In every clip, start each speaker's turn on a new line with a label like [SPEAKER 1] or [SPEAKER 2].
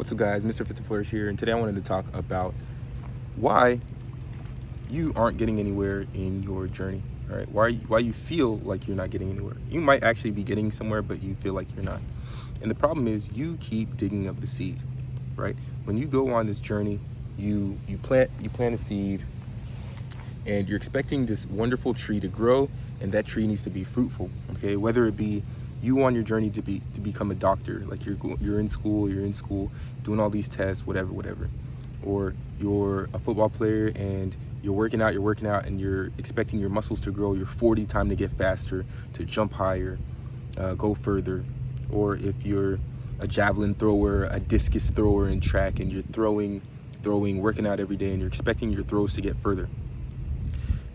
[SPEAKER 1] What's up, guys? Mr. Fit to Flourish here, and today I wanted to talk about why you aren't getting anywhere in your journey. All right, why you feel like you're not getting anywhere. You might actually be getting somewhere, but you feel like you're not. And the problem is you keep digging up the seed, right? When you go on this journey, you plant a seed, and you're expecting this wonderful tree to grow, and that tree needs to be fruitful. Okay, whether it be you on your journey to become a doctor, like you're in school doing all these tests, whatever, or you're a football player and you're working out, and you're expecting your muscles to grow, your 40 time to get faster, to jump higher, go further. Or if you're a javelin thrower, a discus thrower in track, and you're throwing, working out every day, and you're expecting your throws to get further.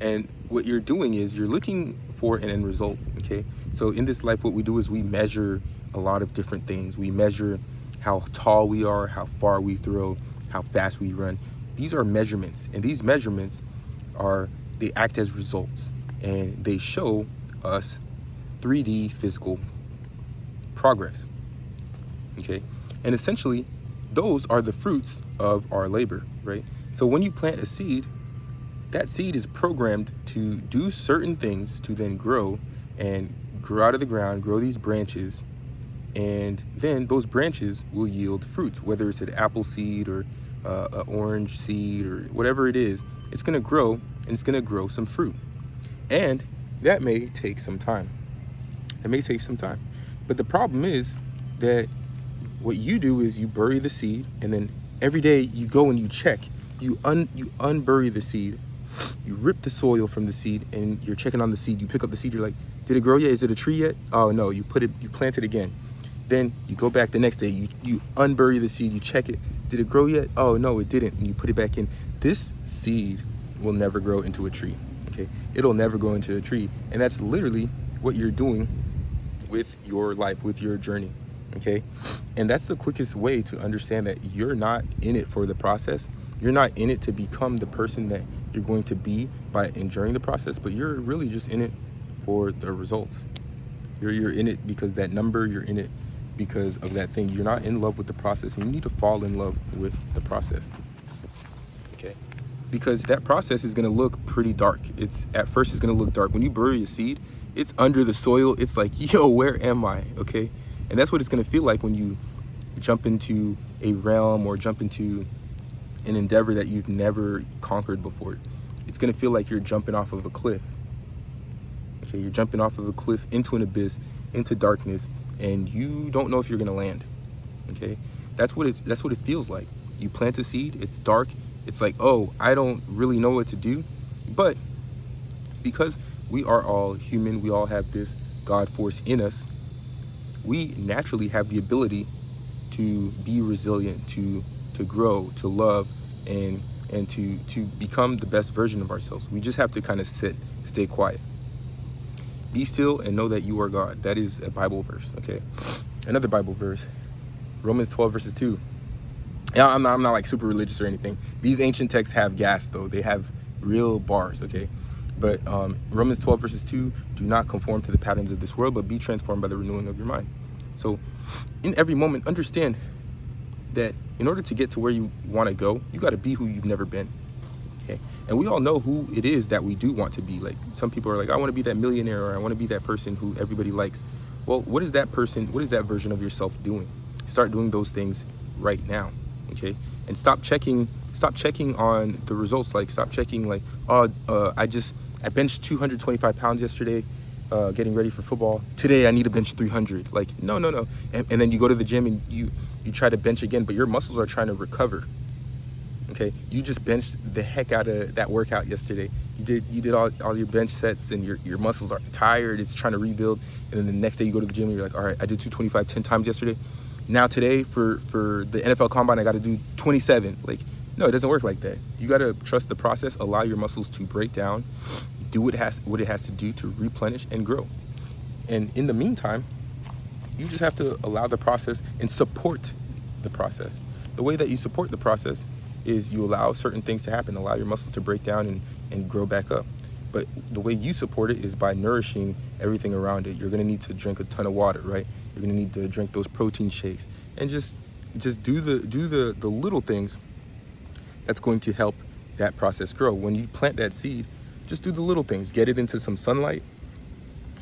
[SPEAKER 1] And what you're doing is you're looking for an end result, okay? So in this life, what we do is we measure a lot of different things. We measure how tall we are, how far we throw, how fast we run. These are measurements, and these measurements they act as results, and they show us 3D physical progress, okay? And essentially, those are the fruits of our labor, right? So when you plant a seed, that seed is programmed to do certain things to then grow out of the ground, grow these branches, and then those branches will yield fruits, whether it's an apple seed or an orange seed or whatever it is. It's going to grow, and it's going to grow some fruit. And that may take some time. But the problem is that what you do is you bury the seed, and then every day you go and you check. You unbury the seed. You rip the soil from the seed, and you're checking on the seed. You pick up the seed, you're like, did it grow yet? Is it a tree yet? Oh no, you plant it again. Then you go back the next day, you unbury the seed, you check it. Did it grow yet? Oh no, it didn't. And you put it back in. This seed will never grow into a tree, okay? It'll never grow into a tree. And that's literally what you're doing with your life, with your journey, okay? And that's the quickest way to understand that you're not in it for the process. You're not in it to become the person that you're going to be by enduring the process, but you're really just in it for the results. You're in it because that number, you're in it because of that thing. You're not in love with the process, and you need to fall in love with the process, okay? Because that process is gonna look pretty dark. At first it's gonna look dark. When you bury a seed, it's under the soil. It's like, yo, where am I, okay? And that's what it's gonna feel like when you jump into a realm or jump into an endeavor that you've never conquered before. It's gonna feel like you're jumping off of a cliff. Okay, you're jumping off of a cliff into an abyss, into darkness, and you don't know if you're gonna land. Okay, that's what it feels like. You plant a seed, it's dark, it's like, oh, I don't really know what to do. But because we are all human, we all have this God force in us, we naturally have the ability to be resilient, to grow, to love, and to become the best version of ourselves. We just have to kind of stay quiet. Be still and know that you are God. That is a Bible verse, okay? Another Bible verse, Romans 12 verses 2. Yeah, I'm not like super religious or anything. These ancient texts have gas though. They have real bars, okay? But Romans 12 verses 2, do not conform to the patterns of this world, but be transformed by the renewing of your mind. So in every moment, understand that in order to get to where you want to go, you got to be who you've never been, okay? And we all know who it is that we do want to be. Like, some people are like, I want to be that millionaire, or I want to be that person who everybody likes. Well, what is that version of yourself doing? Start doing those things right now, okay? And stop checking on the results. Like, stop checking like, oh, I benched 225 pounds yesterday, getting ready for football. Today I need to bench 300. Like, no. And then you go to the gym and you try to bench again, but your muscles are trying to recover. Okay, you just benched the heck out of that workout yesterday. You did all your bench sets, and your muscles are tired. It's trying to rebuild. And then the next day you go to the gym and you're like, all right, I did 225 10 times yesterday. Now today for the NFL Combine, I got to do 27. Like, no, it doesn't work like that. You got to trust the process. Allow your muscles to break down. Do what it has to do to replenish and grow. And in the meantime, you just have to allow the process and support the process. The way that you support the process is you allow certain things to happen, allow your muscles to break down and grow back up. But the way you support it is by nourishing everything around it. You're gonna need to drink a ton of water, right? You're gonna need to drink those protein shakes and just just do the little things that's going to help that process grow. When you plant that seed, just do the little things. Get it into some sunlight,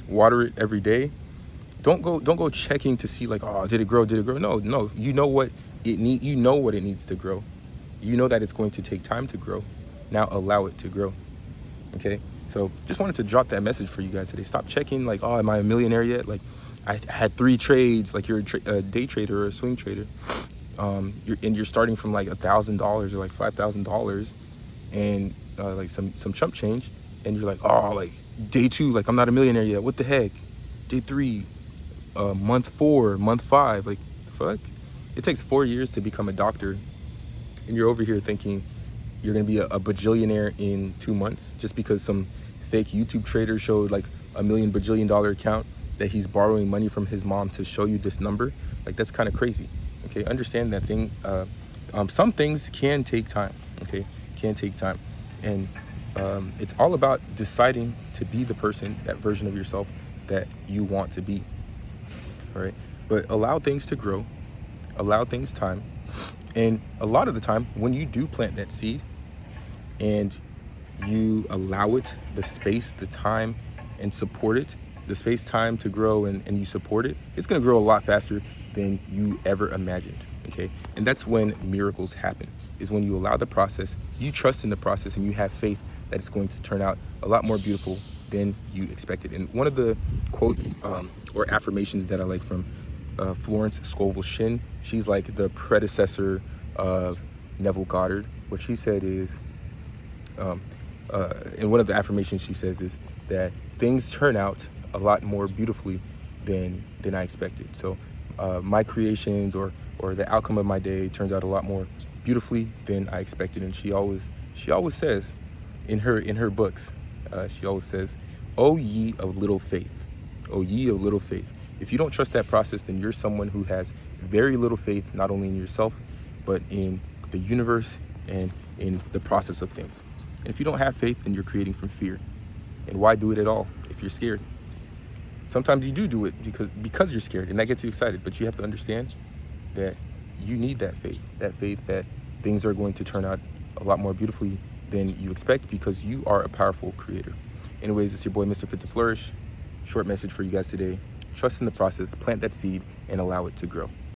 [SPEAKER 1] water it every day. Don't go checking to see like, oh, did it grow? Did it grow? No. You know what it needs to grow. You know that it's going to take time to grow. Now allow it to grow. Okay? So just wanted to drop that message for you guys today. Stop checking like, oh, am I a millionaire yet? Like, I had 3 trades. Like, you're a day trader or a swing trader. You're starting from like $1,000 or like $5,000 and like some chump change, and you're like, oh, like day 2, like I'm not a millionaire yet. What the heck? Day 3, month 4, month 5, like fuck. It takes 4 years to become a doctor, and you're over here thinking you're gonna be a bajillionaire in 2 months just because some fake YouTube trader showed like $1 million bajillion dollar account that he's borrowing money from his mom to show you this number. Like, that's kind of crazy. Okay, understand that thing. Some things can take time. Okay, can take time, and it's all about deciding to be the person, that version of yourself that you want to be. All right, but allow things to grow, allow things time, and a lot of the time when you do plant that seed and you allow it the space, the time, and support it, the space, time to grow, and you support it, it's going to grow a lot faster than you ever imagined. Okay, and that's when miracles happen, is when you allow the process, you trust in the process, and you have faith that it's going to turn out a lot more beautiful than you expected. And one of the quotes or affirmations that I like from Florence Scovel Shinn, she's like the predecessor of Neville Goddard. What she said is, and one of the affirmations she says is that things turn out a lot more beautifully than I expected. So my creations or the outcome of my day turns out a lot more beautifully than I expected. And she always says in her books, she always says, "O ye of little faith, O ye of little faith." If you don't trust that process, then you're someone who has very little faith, not only in yourself, but in the universe and in the process of things. And if you don't have faith, then you're creating from fear. And why do it at all if you're scared? Sometimes you do it because you're scared, and that gets you excited. But you have to understand that you need that faith that things are going to turn out a lot more beautifully than you expect, because you are a powerful creator. Anyways, it's your boy, Mr. Fit to Flourish. Short message for you guys today. Trust in the process, plant that seed, and allow it to grow.